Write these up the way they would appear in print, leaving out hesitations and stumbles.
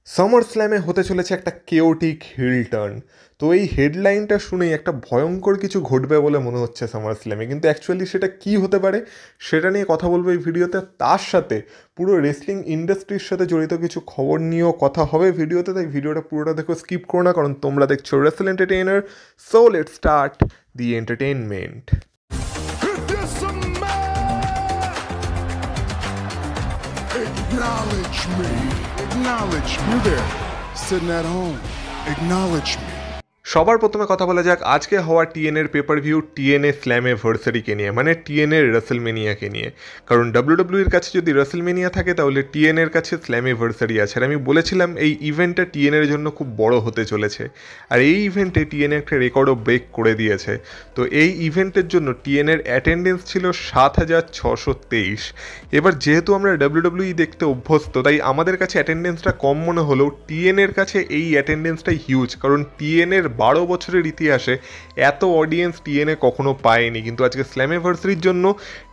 Summer স্ল্যামে হতে চলেছে একটা কেওটিক হিল টার্ন। তো এই হেডলাইনটা শুনেই একটা ভয়ঙ্কর কিছু ঘটবে বলে মনে হচ্ছে সামার স্ল্যামে, কিন্তু অ্যাকচুয়ালি সেটা কি হতে পারে সেটা নিয়ে কথা বলবো এই ভিডিওতে। তার সাথে পুরো রেসলিং ইন্ডাস্ট্রির সাথে জড়িত কিছু খবর নিয়েও কথা হবে ভিডিওতে, তাই ভিডিওটা পুরোটা দেখো, স্কিপ করো না, কারণ তোমরা দেখছো Wrestle Entertainer. So let's start the entertainment. Acknowledge me. Acknowledge me. You there, sitting at home. Acknowledge me. সবার প্রথমে কথা বলা যাক আজকে হওয়া টিএনএর পেপার ভিউ টিএনএ স্ল্যামিভার্সারিকে নিয়ে, মানে টিএনএর রেসলমেনিয়াকে নিয়ে। কারণ ডাব্লিউডাব্লিউর কাছে যদি রেসলমেনিয়া থাকে তাহলে টিএনএর কাছে স্ল্যামিভার্সারি আছে। আর আমি বলেছিলাম এই ইভেন্টটা টিএনএর জন্য খুব বড় হতে চলেছে, আর এই ইভেন্টে টিএনএ একটা রেকর্ডও ব্রেক করে দিয়েছে। তো এই ইভেন্টের জন্য টিএনএর অ্যাটেন্ডেন্স ছিল 7,623। এবার যেহেতু আমরা ডাব্লিউডাব্লিউ দেখতে অভ্যস্ত, তাই আমাদের কাছে অ্যাটেন্ডেন্সটা কম মনে হলেও টিএনএর কাছে এই অ্যাটেন্ডেন্সটাই হিউজ, কারণ টিএনএর 12 বছরের ইতিহাসে এত অডিয়েন্স টিএনএ কখনো পায়নি। কিন্তু আজকে স্ল্যামিভার্সারির জন্য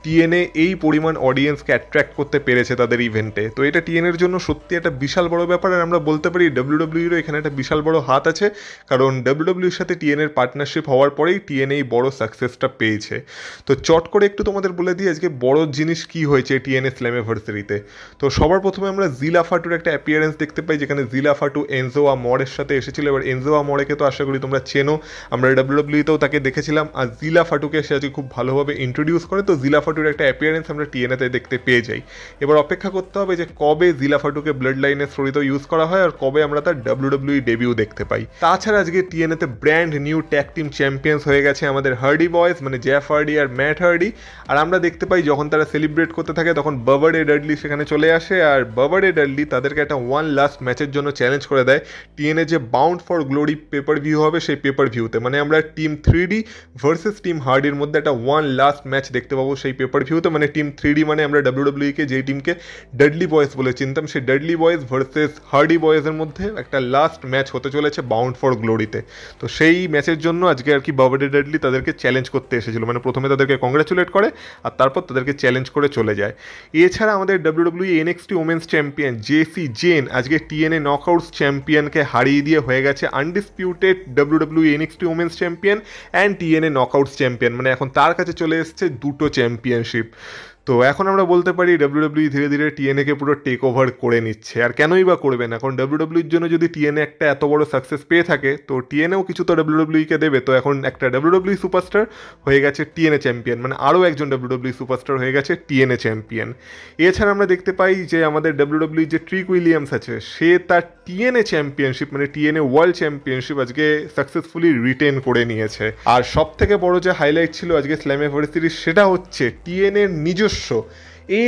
টিএনএ এই পরিমাণ অডিয়েন্সকে অ্যাট্রাক্ট করতে পেরেছে তাদের ইভেন্টে। তো এটা টিএনএর জন্য সত্যি একটা বিশাল বড় ব্যাপার। আর আমরা বলতে পারি ডাব্লিউডাব্লিউরও এখানে একটা বিশাল বড় হাত আছে, কারণ ডাব্লিউডাব্লিউর সাথে টিএনএর পার্টনারশিপ হওয়ার পরেই টিএনএ এই বড় সাকসেসটা পেয়েছে। তো চট করে একটু তোমাদের বলে দিই আজকে বড় জিনিস কি হয়েছে টিএনএ স্ল্যামিভার্সারিতে। তো সবার প্রথমে আমরা জিলা ফাটুর একটা অ্যাপিয়ারেন্স দেখতে পাই, যেখানে জিলা ফাটু এনজো আমরের সাথে এসেছিল। এবার এনজো আমরেকে তো আশা করি তোমরা চেনো, আমরা ডাব্লিউডাব্লিউতেও তাকে দেখেছিলাম। আর জিলা ফাটুকে সে আজকে খুব ভালোভাবে ইন্ট্রোডিউস করে। তো জিলা ফাটুর একটা অ্যাপিয়ারেন্স আমরা টিএনএতে দেখতে পেয়ে যাই। এবার অপেক্ষা করতে হবে যে কবে জিলা ফাটুকে ব্লাড লাইনের স্টোরিতেও ইউজ করা হয় আর কবে আমরা তার ডাব্লিউডাব্লিউ ডেবিউ দেখতে পাই। তাছাড়া আজকে টিএনএতে brand new tag team champions হয়ে গেছে আমাদের হার্ডি বয়েজ, মানে জেফ হার্ডি আর ম্যাট হার্ডি। আর আমরা দেখতে পাই যখন তারা সেলিব্রেট করতে থাকে তখন বাবার এ ডাডলি সেখানে চলে আসে, আর বাবার এ ডাডলি তাদেরকে একটা ওয়ান লাস্ট ম্যাচের জন্য চ্যালেঞ্জ করে দেয় টিএনএ যে bound for glory paper view হবে সেই পেপার ভিউতে। মানে আমরা টিম 3D ভার্সেস টিম হার্ডির মধ্যে একটা ওয়ান লাস্ট ম্যাচ দেখতে পাবো সেই পেপার ভিউতে। মানে টিম 3D মানে আমরা ডাব্লিউডাব্লিউকে যেই টিমকে ডাডলি বয়েজ বলে চিনতাম, সেই ডাডলি বয়েজ ভার্সেস হার্ডি বয়েজের মধ্যে একটা লাস্ট ম্যাচ হতে চলেছে বাউন্ড ফর গ্লোরিতে। তো সেই ম্যাচের জন্য আজকে আর কি বাবাডে ডাডলি তাদেরকে চ্যালেঞ্জ করতে এসেছিল। মানে প্রথমে তাদেরকে কংগ্রাচুলেট করে আর তারপর তাদেরকে চ্যালেঞ্জ করে চলে যায়। এছাড়া আমাদের WW NXT women's champion Jacy Jayne আজকে টিএনএ নকআউটস চ্যাম্পিয়নকে হারিয়ে দিয়ে হয়ে গেছে undisputed WW NXT women's champion and TNA Knockouts champion. মানে এখন তার কাছে চলে এসেছে দুটো চ্যাম্পিয়নশিপ। তো এখন আমরা বলতে পারি ডাব্লিউডাব্লিউ ধীরে ধীরে টিএনএকে পুরো টেক ওভার করে নিচ্ছে। আর কেনই বা করবে না, কারণ ডাব্লিউডাব্লিউর জন্য যদি টিএনএ একটা এত বড় সাকসেস পেয়ে থাকে তো টিএনএও কিছু তো ডাব্লিউডাব্লিউকে দেবে। তো এখন একটা ডাব্লিউডাব্লিউ সুপারস্টার হয়ে গেছে টিএনএ চ্যাম্পিয়ন, মানে আরও একজন ডাব্লিউডাব্লিউ সুপারস্টার হয়ে গেছে টিএনএ চ্যাম্পিয়ন। এছাড়া আমরা দেখতে পাই যে আমাদের ডাব্লিউডাব্লিউ যে ট্রিক উইলিয়ামস আছে সে তার টিএনএ চ্যাম্পিয়নশিপ মানে টিএনএ ওয়ার্ল্ড চ্যাম্পিয়নশিপ আজকে সাকসেসফুলি রিটেন করে নিয়েছে। আর সব থেকে বড় যে হাইলাইট ছিল আজকে স্ল্যামিভার্সারির সেটা হচ্ছে টিএনএর নিজস্ব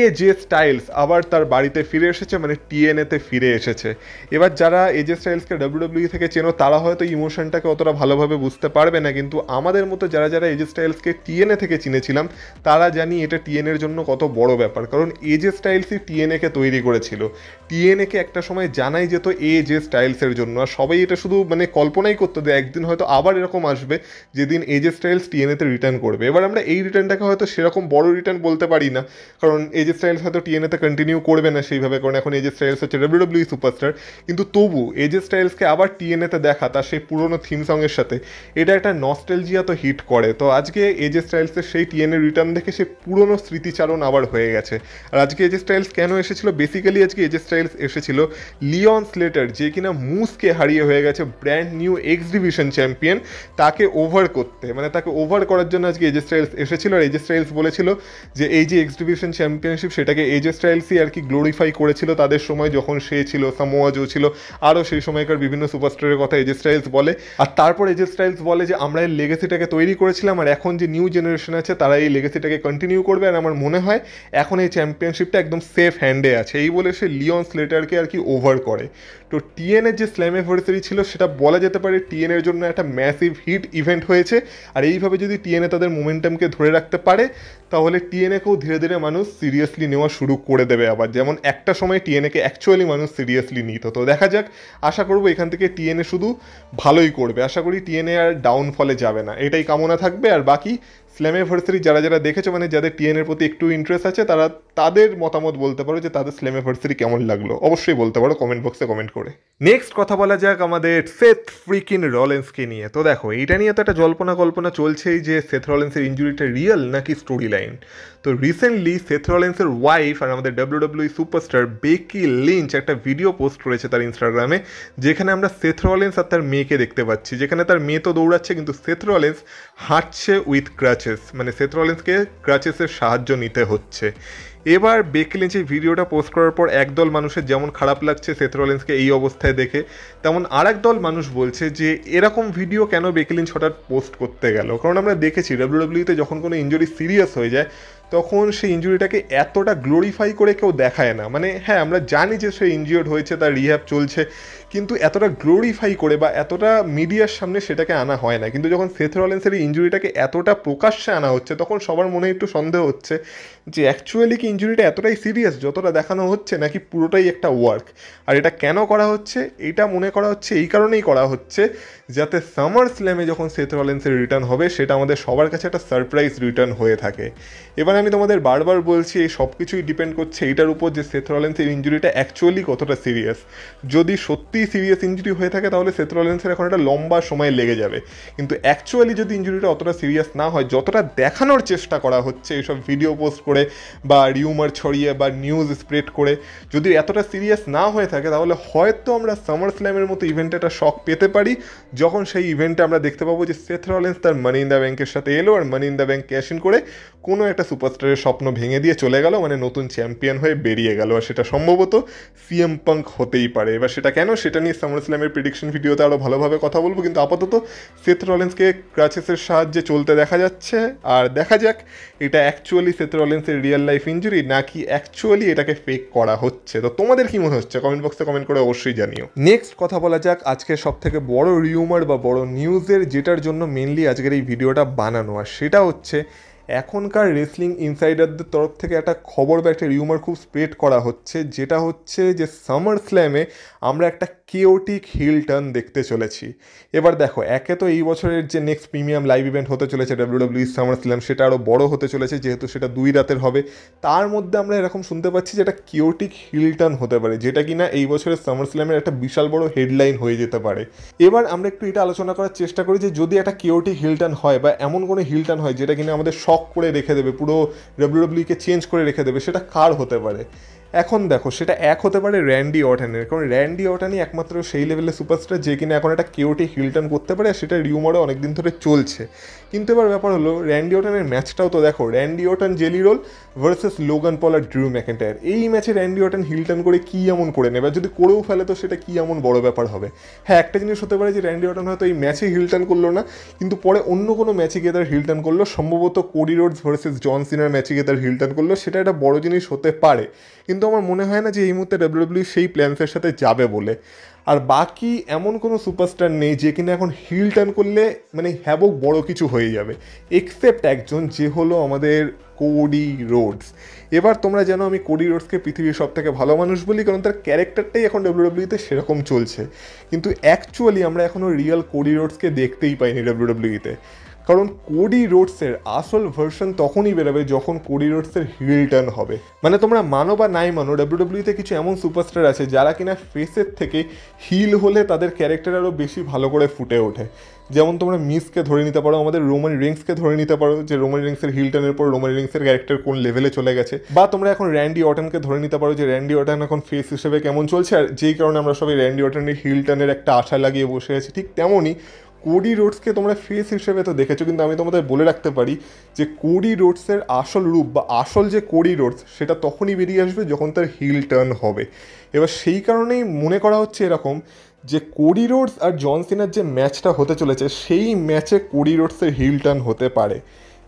এজে স্টাইলস আবার তার বাড়িতে ফিরে এসেছে, মানে টিএনএতে ফিরে এসেছে। এবার যারা এজে স্টাইলসকে ডাব্লিউডাব্লিউ থেকে চেনো তারা হয়তো ইমোশনটাকে অতটা ভালোভাবে বুঝতে পারবে না, কিন্তু আমাদের মতো যারা যারা এজে স্টাইলসকে টিএনএ থেকে চিনেছিলাম তারা জানি এটা টিএনএর জন্য কত বড় ব্যাপার। কারণ এজে স্টাইলসই টিএনএকে তৈরি করেছিল। টিএনএকে একটা সময় জানাই যেত এজে স্টাইলসের জন্য, আর সবাই এটা শুধু মানে কল্পনাই করতো যে একদিন হয়তো আবার এরকম আসবে যেদিন এজে স্টাইলস টিএনএতে রিটার্ন করবে। এবার আমরা এই রিটার্নটাকে হয়তো সেরকম বড় রিটার্ন বলতে পারি না, কারণ এজে স্টাইলস হয়তো টিএনএতে কন্টিনিউ করবে না সেইভাবে, কারণ এখন এজে স্টাইলস হচ্ছে ডাব্লিউডাব্লিউ সুপারস্টার। কিন্তু তবু এজে স্টাইলসকে আবার টিএনএতে দেখা তার সেই পুরোনো থিম সঙ্গের সাথে এটা একটা নস্টালজিয়া তো হিট করে। তো আজকে এজে স্টাইলসের সেই টিএনএ রিটার্ন দেখে সে পুরোনো স্মৃতিচারণ আবার হয়ে গেছে। আর আজকে এজে স্টাইলস কেন এসেছিল, বেসিক্যালি আজকে এজে স্টাইলস এসেছিল লিওন স্লেটার, যে কিনা মুসকে হারিয়ে হয়ে গেছে brand new x division champion, তাকে ওভার করতে, মানে তাকে ওভার করার জন্য আজকে এজে স্টাইলস এসেছিল। আর এজে স্টাইলস বলেছিল যে এই যে এক্স ডিভিশন চ্যাম্পিয়নশিপ সেটাকে এজে স্টাইলসই আর কি গ্লোরিফাই করেছিল তাদের সময় যখন সে ছিল, সামোয়া জো ছিল, আরও সেই সময়কার বিভিন্ন সুপারস্টারের কথা এজে স্টাইলস বলে। আর তারপর এজে স্টাইলস বলে যে আমরা এই লেগেসিটাকে তৈরি করেছিলাম আর এখন যে নিউ জেনারেশন আছে তারা এই লেগেসিটাকে কন্টিনিউ করবে, আর আমার মনে হয় এখন এই চ্যাম্পিয়নশিপটা একদম সেফ হ্যান্ডে আছে, এই বলে সে লিওন স্লেটারকে আর কি ওভার করে। তো টিএনএর যে স্ল্যামিভার্সারি ছিল সেটা বলা যেতে পারে টিএনএর জন্য একটা ম্যাসিভ হিট ইভেন্ট হয়েছে। আর এইভাবে যদি টিএনএ তাদের মোমেন্টামকে ধরে রাখতে পারে তাহলে টিএনএকেও ধীরে ধীরে মানুষ সিরিয়াসলি নেওয়া শুরু করে দেবে আবার, যেমন একটা সময় টিএনএকে অ্যাকচুয়ালি মানুষ সিরিয়াসলি নিত। তো দেখা যাক, আশা করবো এখান থেকে টিএনএ শুধু ভালোই করবে, আশা করি টিএনএ আর ডাউনফলে যাবে না, এটাই কামনা থাকবে। আর বাকি স্ল্যামিভার্সারি যারা যারা দেখেছো, মানে যাদের টিএনের প্রতি একটু ইন্টারেস্ট আছে, তারা তাদের মতামত বলতে পারো যে তাদের স্ল্যামিভার্সারি কেমন লাগলো, অবশ্যই বলতে পারো কমেন্ট বক্সে কমেন্ট করে। নেক্সট কথা বলা যাক আমাদের সেথ ফ্রিকিন রলেন্সকে নিয়ে। তো দেখো, এইটা নিয়ে তো একটা জল্পনা কল্পনা চলছেই যে সেথ রলেন্সের ইঞ্জুরিটা রিয়েল নাকি স্টোরি লাইন। তো রিসেন্টলি সেথ রলেন্সের ওয়াইফ আর আমাদের ডাব্লিউডাব্লিউই সুপারস্টার বেকি লিঞ্চ একটা ভিডিও পোস্ট করেছে তার ইনস্টাগ্রামে, যেখানে আমরা সেথ রলেন্স আর তার মেয়েকে দেখতে পাচ্ছি, যেখানে তার মেয়ে তো দৌড়াচ্ছে কিন্তু সেথ রলেন্স হাঁটছে উইথ ক্রাচেস, মানে সেথ রলেন্সকে ক্রাচেসের সাহায্য নিতে হচ্ছে। এবার বেকি লিঞ্চ এই ভিডিওটা পোস্ট করার পর একদল মানুষের যেমন খারাপ লাগছে সেথ রলেন্সকে এই অবস্থায় দেখে, তেমন আর দল মানুষ বলছে যে এরকম ভিডিও কেন বেকি লিঞ্চ হঠাৎ পোস্ট করতে গেল। কারণ আমরা দেখেছি ডাব্লিউডাব্লিউতে যখন কোনো ইনজুরি সিরিয়াস হয়ে যায় তখন সেই ইনজুরিটাকে এতটা গ্লোরিফাই করে কেউ দেখায় না। মানে হ্যাঁ, আমরা জানি যে সে ইনজিওর্ড হয়েছে, তার রিহ্যাব চলছে, কিন্তু এতটা গ্লোরিফাই করে বা এতটা মিডিয়ার সামনে সেটাকে আনা হয় না। কিন্তু যখন সেথ রলেন্সের ইনজুরিটাকে এতটা প্রকাশ্যে আনা হচ্ছে তখন সবার মনে একটু সন্দেহ হচ্ছে যে অ্যাকচুয়ালি কি ইনজুরিটা এতটাই সিরিয়াস যতটা দেখানো হচ্ছে, নাকি পুরোটাই একটা ওয়ার্ক। আর এটা কেন করা হচ্ছে, এটা মনে করা হচ্ছে এই কারণেই করা হচ্ছে যাতে সামার স্ল্যামে যখন সেথ রলেন্সের রিটার্ন হবে সেটা আমাদের সবার কাছে একটা সারপ্রাইজ রিটার্ন হয়ে থাকে। এবার আমি তোমাদের বারবার বলছি এই সব কিছুই ডিপেন্ড করছে এইটার উপর যে সেথ রলেন্সের ইনজুরিটা অ্যাকচুয়ালি কতটা সিরিয়াস। যদি সত্যিই সিরিয়াস ইনজুরি হয়ে থাকে তাহলে সেথ রলেন্সের এখন একটা লম্বা সময় লেগে যাবে, কিন্তু অ্যাকচুয়ালি যদি ইনজুরিটা অতটা সিরিয়াস না হয় যতটা দেখানোর চেষ্টা করা হচ্ছে এইসব ভিডিও পোস্ট করে বা রিউমার ছড়িয়ে বা নিউজ স্প্রেড করে, যদি এতটা সিরিয়াস না হয়ে থাকে তাহলে হয়তো আমরা সামার স্ল্যামের মতো ইভেন্টে একটা শক পেতে পারি, যখন সেই ইভেন্টে আমরা দেখতে পাবো যে সেথ রলেন্স তার মানি ইন দ্য ব্যাংকের সাথে এলো আর money in the bank cash in করে কোনো একটা সুপারস্টারের স্বপ্ন ভেঙে দিয়ে চলে গেল, মানে নতুন চ্যাম্পিয়ন হয়ে বেরিয়ে গেল। আর সেটা সম্ভবত সিএম পাঙ্ক হতেই পারে। এবার সেটা কেন, সেটা নিয়ে সামার স্ল্যামের প্রেডিকশন ভিডিওতে আরও ভালোভাবে কথা বলবো, কিন্তু আপাতত সেথ রলেন্সকে ক্রাচেসের সাহায্যে চলতে দেখা যাচ্ছে। আর দেখা যাক এটা অ্যাকচুয়ালি সেথ রলেন্সের রিয়েল লাইফ ইনজুরি নাকি অ্যাকচুয়ালি এটাকে ফেক করা হচ্ছে। তো তোমাদের কি মনে হচ্ছে কমেন্ট বক্সে কমেন্ট করে অবশ্যই জানিও। নেক্সট কথা বলা যাক আজকের সব থেকে বড় রিউমার বা বড় নিউজের, যেটার জন্য মেনলি আজকের এই ভিডিওটা বানানো, আর সেটা হচ্ছে এখনকার রেসলিং ইনসাইডারদের তরফ থেকে একটা খবর বা একটা রিউমার খুব স্প্রেড করা হচ্ছে, যেটা হচ্ছে যে সামার স্ল্যামে আমরা একটা কেওটিক হিল টার্ন দেখতে চলেছি। এবার দেখো, একে তো এই বছরের যে নেক্সট প্রিমিয়াম লাইভ ইভেন্ট হতে চলেছে ডাব্লিউডাব্লিউই সামার স্ল্যাম, সেটা আরও বড় হতে চলেছে যেহেতু সেটা 2 রাতের হবে। তার মধ্যে আমরা এরকম শুনতে পাচ্ছি যে একটা কেওটিক হিল টার্ন হতে পারে, যেটা কিনা এই বছরের সামার স্ল্যামের একটা বিশাল বড় হেডলাইন হয়ে যেতে পারে। এবার আমরা একটু এটা আলোচনা করার চেষ্টা করি যে যদি একটা কেওটিক হিল টার্ন হয় বা এমন কোনো হিল টার্ন হয় যেটা কিনা আমাদের শক করে রেখে দেবে, পুরো ডাব্লিউডাব্লিউকে চেঞ্জ করে রেখে দেবে, সেটা কার হতে পারে? এখন দেখো, সেটা এক হতে পারে র্যান্ডি অর্টনের, কারণ র্যান্ডি অর্টনই একমাত্র সেই লেভেলের সুপারস্টার যে কিনা এখন একটা কেওটিক হিল টার্ন করতে পারে, আর সেটা রিউমারও অনেকদিন ধরে চলছে। কিন্তু এবার ব্যাপার হলো র্যান্ডি অর্টনের ম্যাচটাও তো দেখো, Randy Orton Jelly Roll versus Logan Paul আর ড্রু ম্যাকেন্টায়ার। এই ম্যাচে র্যান্ডি অর্টন হিল টার্ন করে কী এমন করে নেবে, যদি করেও ফেলে তো সেটা কী এমন বড় ব্যাপার হবে? হ্যাঁ, একটা জিনিস হতে পারে যে র্যান্ডি অর্টন হয়তো এই ম্যাচে হিল টার্ন করলো না, কিন্তু পরে অন্য কোনো ম্যাচে গিয়ে তার হিল টার্ন করলো, সম্ভবত কোডি রোডস ভার্সেস জন সিনার ম্যাচে গিয়ে তার হিল টার্ন করলো, সেটা একটা বড় জিনিস হতে পারে। কিন্তু আমার মনে হয় না যে এই মুহূর্তে ডাব্লিউডাব্লিউ সেই প্ল্যান্সের সাথে যাবে বলে। আর বাকি এমন কোনো সুপারস্টার নেই যে কিনা এখন হিল টার্ন করলে মানে হ্যাবক বড় কিছু হয়ে যাবে, এক্সেপ্ট একজন, যে হলো আমাদের কোডি রোডস। এবার তোমরা জানো আমি কোডি রোডসকে পৃথিবীর সব থেকে ভালো মানুষ বলি, কারণ তার ক্যারেক্টারটাই এখন ডাব্লিউডাব্লিউতে সেরকম চলছে। কিন্তু অ্যাকচুয়ালি আমরা এখনও রিয়েল কোডি রোডসকে দেখতেই পাইনি ডাব্লিউডাব্লিউতে। কারণ কোডি রোডসের আসল ভার্সন তখনই বেরোবে যখন কোডি রোডসের হিল টার্ন হবে। মানে তোমরা মানো বা নাই মানো, ডাব্লিউডাব্লিউতে কিছু এমন সুপারস্টার আছে যারা কিনা ফেসের থেকে হিল হলে তাদের ক্যারেক্টার আরও বেশি ভালো করে ফুটে ওঠে। যেমন তোমরা মিসকে ধরে নিতে পারো, আমাদের রোমান রিংসকে ধরে নিতে পারো, যে রোমান রিংসের হিল টার্নের পর রোমান রিংসের ক্যারেক্টার কোন লেভেলে চলে গেছে। বা তোমরা এখন র্যান্ডি অর্টনকে ধরে নিতে পারো, যে র্যান্ডি অর্টন এখন ফেস হিসেবে কেমন চলছে, আর যেই কারণে আমরা সবাই র্যান্ডি অর্টনের হিল টার্নের একটা আশা লাগিয়ে বসে আছি। ঠিক তেমনই কোডি রোডসকে তোমরা ফেস হিসেবে তো দেখেছো, কিন্তু আমি তোমাদের বলে রাখতে পারি যে কোডি রোডসের আসল রূপ বা আসল যে কোডি রোডস সেটা তখনই বেরিয়ে আসবে যখন তার হিল টার্ন হবে। এবার সেই কারণেই মনে করা হচ্ছে এরকম যে কোডি রোডস আর জন সিনার যে ম্যাচটা হতে চলেছে সেই ম্যাচে কোডি রোডসের হিল টার্ন হতে পারে।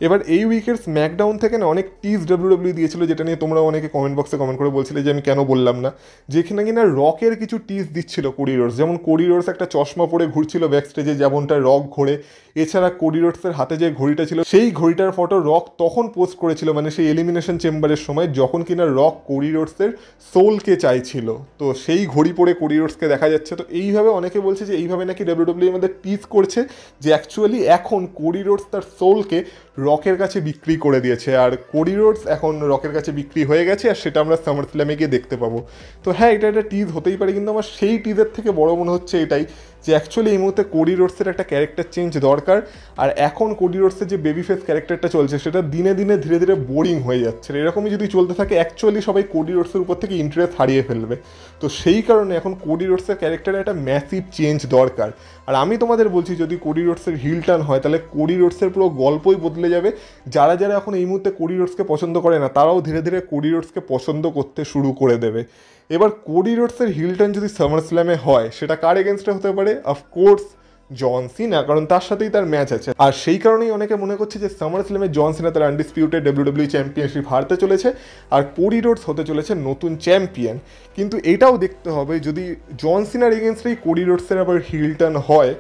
এবার এই উইকের স্ম্যাকডাউন থেকে না অনেক টিজ ডাব্লিউডাব্লিউ দিয়েছিল, যেটা নিয়ে তোমরা অনেকে কমেন্ট বক্সে কমেন্ট করে বলছিলে যে আমি কেন বললাম না, যেখানে কিনা রকের কিছু টিজ দিচ্ছিল কোডি রোডস। যেমন কোডি রোডস একটা চশমা পরে ঘুরছিল ব্যাক স্টেজে, যেমনটা রক ঘোরে। এছাড়া কোডি রোডসের হাতে যে ঘড়িটা ছিল সেই ঘড়িটার ফটো রক তখন পোস্ট করেছিল, মানে সেই এলিমিনেশন চেম্বারের সময় যখন কিনা রক কোডি রোডসের সোলকে চাইছিল। তো সেই ঘড়ি পরে কোডি রোডসকে দেখা যাচ্ছে। তো এইভাবে অনেকে বলছে যে এইভাবে নাকি ডাব্লিউডাব্লিউ আমাদের টিজ করছে যে অ্যাকচুয়ালি এখন কোডি রোডস তার সোলকে রকের কাছে বিক্রি করে দিয়েছে, আর কোডি রোডস এখন রকের কাছে বিক্রি হয়ে গেছে, আর সেটা আমরা সামার স্ল্যামে গিয়ে দেখতে পাবো। তো হ্যাঁ, এটা একটা টিজ হতেই পারে, কিন্তু আমার সেই টিজের থেকে বড় মনে হচ্ছে এটাই যে অ্যাকচুয়ালি এই মুহূর্তে কোডি রোডসের একটা ক্যারেক্টার চেঞ্জ দরকার। আর এখন কোডি রোডসের যে বেবি ফেস ক্যারেক্টারটা চলছে সেটা দিনে দিনে ধীরে ধীরে বোরিং হয়ে যাচ্ছে। এরকমই যদি চলতে থাকে অ্যাকচুয়ালি সবাই কোডি রোডসের উপর থেকে ইন্টারেস্ট হারিয়ে ফেলবে। তো সেই কারণে এখন কোডি রোডসের ক্যারেক্টারে একটা ম্যাসিভ চেঞ্জ দরকার। আর আমি তোমাদের বলছি, যদি কোডি রোডসের হিল টার্ন হয় তাহলে কোডি রোডসের পুরো গল্পই বদলে যাবে। যারা যারা এখন এই মুহূর্তে কোডি রোডসকে পছন্দ করে না, তারাও ধীরে ধীরে কোডি রোডসকে পছন্দ করতে শুরু করে দেবে। এবার কোডি রোডসের হিল টার্ন যদি সামার স্ল্যামে হয়, সেটা কার এগেনস্টে হতে পারে? অফকোর্স জন সিনা, কারণ তার সাথেই তার ম্যাচ আছে। আর সেই কারণেই অনেকে মনে করছে যে সামার স্ল্যামে জন সিনা তার আনডিসপিউটেড ডাব্লিউডাব্লিউ চ্যাম্পিয়নশিপ হারতে চলেছে, আর কোডি রোডস হতে চলেছে নতুন চ্যাম্পিয়ন। কিন্তু এটাও দেখতে হবে, যদি জন সিনার এগেনস্টেই কোডি রোডসের আবার হিল টার্ন হয়,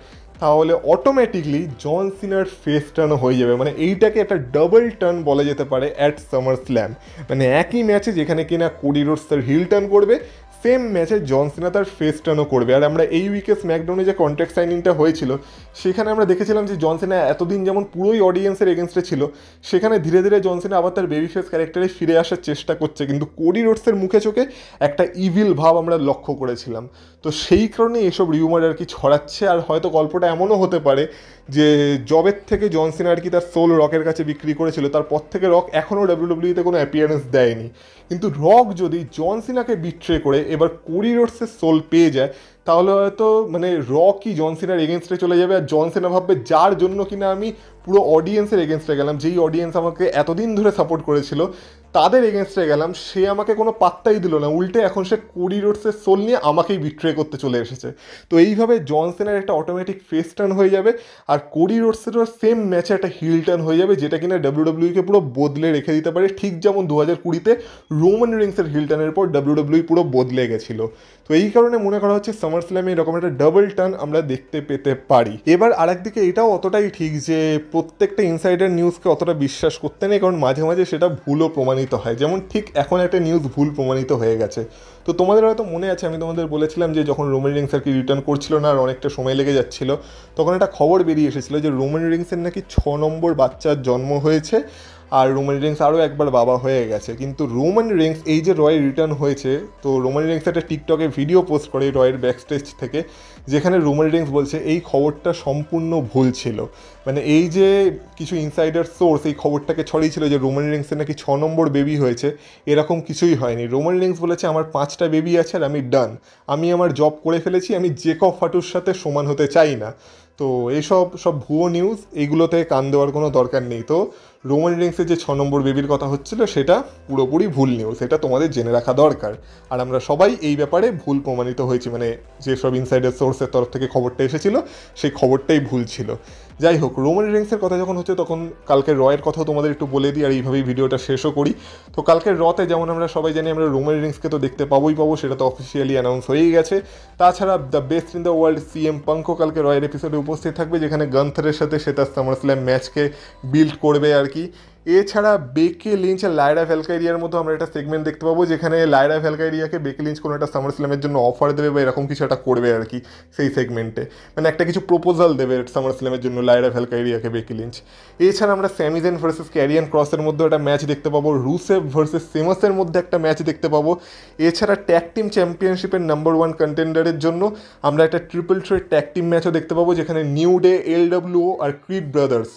তাহলে অটোমেটিকলি জন সিনার ফেস টার্ন হয়ে যাবে। মানে এইটাকে একটা ডাবল টার্ন বলা যেতে পারে অ্যাট সামার স্ল্যাম। মানে একই ম্যাচে যেখানে কিনা কোডি রোডস তার হিল টার্ন করবে, সেম ম্যাচে জন সিনা তার ফেস টার্নও করবে। আর আমরা এই উইকে স্ম্যাকডাউনে যে কন্ট্রাক্ট সাইনিংটা হয়েছিল, সেখানে আমরা দেখেছিলাম যে জন সিনা এতদিন যেমন পুরোই অডিয়েন্সের এগেনস্টে ছিল, সেখানে ধীরে ধীরে জন সিনা আবার তার বেবি ফেস ক্যারেক্টারে ফিরে আসার চেষ্টা করছে। কিন্তু কোডি রোডসের মুখে চোখে একটা ইভিল ভাব আমরা লক্ষ্য করেছিলাম। তো সেই কারণে এসব রিউমার আর কি ছড়াচ্ছে। আর হয়তো গল্পটা এমনও হতে পারে যে জবের থেকে জন সিনা আর কি তার সোল রকের কাছে বিক্রি করেছিল, তারপর থেকে রক এখনও ডাব্লিউডাব্লিউতে কোনো অ্যাপিয়ারেন্স দেয়নি। কিন্তু রক যদি জন সিনাকে বিট্রে করে এবার কোডি রোডসের সোল পেয়ে যায়, তাহলে হয়তো মানে রকই জন সিনার এগেনস্টে চলে যাবে। আর জন সিনা ভাববে, যার জন্য কিনা আমি পুরো অডিয়েন্সের এগেনস্টে গেলাম, যেই অডিয়েন্স আমাকে এতদিন ধরে সাপোর্ট করেছিল, তাদের এগেনস্টে গেলাম, সে আমাকে কোনো পাত্তাই দিল না, উল্টে এখন সে কোডি রোডসের সোল নিয়ে আমাকেই বিট্রে করতে চলে এসেছে। তো এইভাবে জন সিনার একটা অটোমেটিক ফেস টার্ন হয়ে যাবে, আর কোডি রোডসেরও সেম ম্যাচে একটা হিল টার্ন হয়ে যাবে, যেটা কিনা ডাব্লিউডাব্লিউকে পুরো বদলে রেখে দিতে পারে। ঠিক যেমন 2020-তে রোমান রিংসের হিল টার্নের পর ডাব্লিউডাব্লিউ পুরো বদলে গেছিলো। তো এই কারণে মনে করা হচ্ছে সামার স্ল্যামে এরকম একটা ডাবল টার্ন আমরা দেখতে পেতে পারি। এবার আরেকদিকে এটাও অতটাই ঠিক যে প্রত্যেকটা ইনসাইডার নিউজকে অতটা বিশ্বাস করতে নেই, কারণ মাঝে মাঝে সেটা ভুলও প্রমাণিত হয়। যেমন ঠিক এখন একটা নিউজ ভুল প্রমাণিত হয়ে গেছে। তো তোমাদের হয়তো মনে আছে, আমি তোমাদের বলেছিলাম যে যখন রোমান রিংস আর কি রিটার্ন করছিল না আর অনেকটা সময় লেগে যাচ্ছিল, তখন একটা খবর বেরিয়ে এসেছিলো যে রোমান রিংসের নাকি 6 নম্বর বাচ্চার জন্ম হয়েছে, আর রোমান রিংস আরও একবার বাবা হয়ে গেছে। কিন্তু রোমান রিংস এই যে রয়ের রিটার্ন হয়েছে, তো রোমান রিংস একটা টিকটকে ভিডিও পোস্ট করে রয়ের ব্যাকস্টেজ থেকে, যেখানে রোমান রিংস বলছে এই খবরটা সম্পূর্ণ ভুল ছিল। মানে এই যে কিছু ইনসাইডার সোর্স এই খবরটাকে ছড়িয়েছিল যে রোমান রিংসের নাকি 6 নম্বর বেবি হয়েছে, এরকম কিছুই হয়নি। রোমান রিংস বলেছে আমার 5টা বেবি আছে আর আমি ডান, আমি আমার জব করে ফেলেছি, আমি জেকব ফাটুর সাথে সমান হতে চাই না। তো এইসব ভুয়ো নিউজ, এইগুলোতে কান দেওয়ার কোনো দরকার নেই। তো রোমান রিংসের যে 6 নম্বর বেবির কথা হচ্ছিল সেটা পুরোপুরি ভুল নিউজ, এটা তোমাদের জেনে রাখা দরকার। আর আমরা সবাই এই ব্যাপারে ভুল প্রমাণিত হয়েছি, মানে যেসব ইনসাইডার সোর্সের তরফ থেকে খবরটা এসেছিল সেই খবরটাই ভুল ছিল। যাই হোক, রোমান রিংসের কথা যখন হচ্ছে তখন কালকের রয়ের কথাও তোমাদের একটু বলে দিই, আর এইভাবেই ভিডিওটা শেষও করি। তো কালকের রতে যেমন আমরা সবাই জানি আমরা রোমান রিংসকে তো দেখতে পাবো, সেটা তো অফিসিয়ালি অ্যানাউন্স হয়েই গেছে। তাছাড়া the best in the world CM পাঙ্কও কালকে রয়ের এপিসোডে উপস্থিত থাকবে, যেখানে গান্থারের সাথে সে তার সামার স্ল্যাম ম্যাচকে বিল্ড করবে আর কি। এছাড়া বেকি লিঞ্চ আর লায়রা ভ্যালকাইরিয়ার মতো আমরা একটা সেগমেন্ট দেখতে পাবো, যেখানে লায়রা ভ্যালকাইরিয়াকে বেকি লিঞ্চ কোনো একটা সামার স্ল্যামের জন্য অফার দেবে বা এরকম কিছু একটা করবে আর কি সেই সেগমেন্টে, মানে একটা কিছু প্রপোজাল দেবে সামার স্ল্যামের জন্য লায়রা ভ্যালকাইরিয়াকে বেকি লিঞ্চ। এছাড়া আমরা স্যামি জেন ভার্সেস ক্যারিয়ান ক্রসের মধ্যে একটা ম্যাচ দেখতে পাবো, রুসেভ ভার্সেস সেমাসের মধ্যে একটা ম্যাচ দেখতে পাবো। এছাড়া ট্যাগ টিম চ্যাম্পিয়নশিপের নাম্বার 1 কন্টেন্ডারের জন্য আমরা একটা ট্রিপল থ্রেট ট্যাগ টিম ম্যাচও দেখতে পাবো, যেখানে নিউ ডে, LWO আর ক্রিড ব্রাদার্স,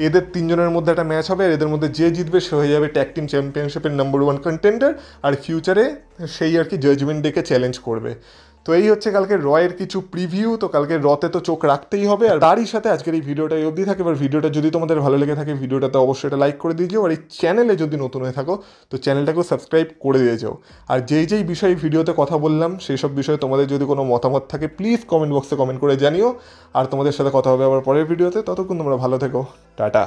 এদের 3 জনের মধ্যে একটা ম্যাচ হবে। আর এদের মধ্যে যে জিতবে সে হয়ে যাবে ট্যাগ টিম চ্যাম্পিয়নশিপের নাম্বার 1 কন্টেন্ডার, আর ফিউচারে সেই আর কি জাজমেন্ট ডেকে চ্যালেঞ্জ করবে। তো এই হচ্ছে কালকে রয়ের কিছু প্রিভিউ। তো কালকে রতে তো চোখ রাখতেই হবে, আর তারই সাথে আজকের এই ভিডিওটা অবধি থাকে। এবার ভিডিওটা যদি তোমাদের ভালো লেগে থাকে ভিডিওটাতে অবশ্যই এটা লাইক করে দিয়ে যাও, আর এই চ্যানেলে যদি নতুন হয়ে থাকো তো চ্যানেলটাকেও সাবস্ক্রাইব করে দিয়ে যাও। আর যেই বিষয়ে ভিডিওতে কথা বললাম সেই সব বিষয়ে তোমাদের যদি কোনো মতামত থাকে প্লিজ কমেন্ট বক্সে কমেন্ট করে জানিও। আর তোমাদের সাথে কথা হবে আবার পরের ভিডিওতে, ততক্ষণ তোমরা ভালো থেকো, টাটা।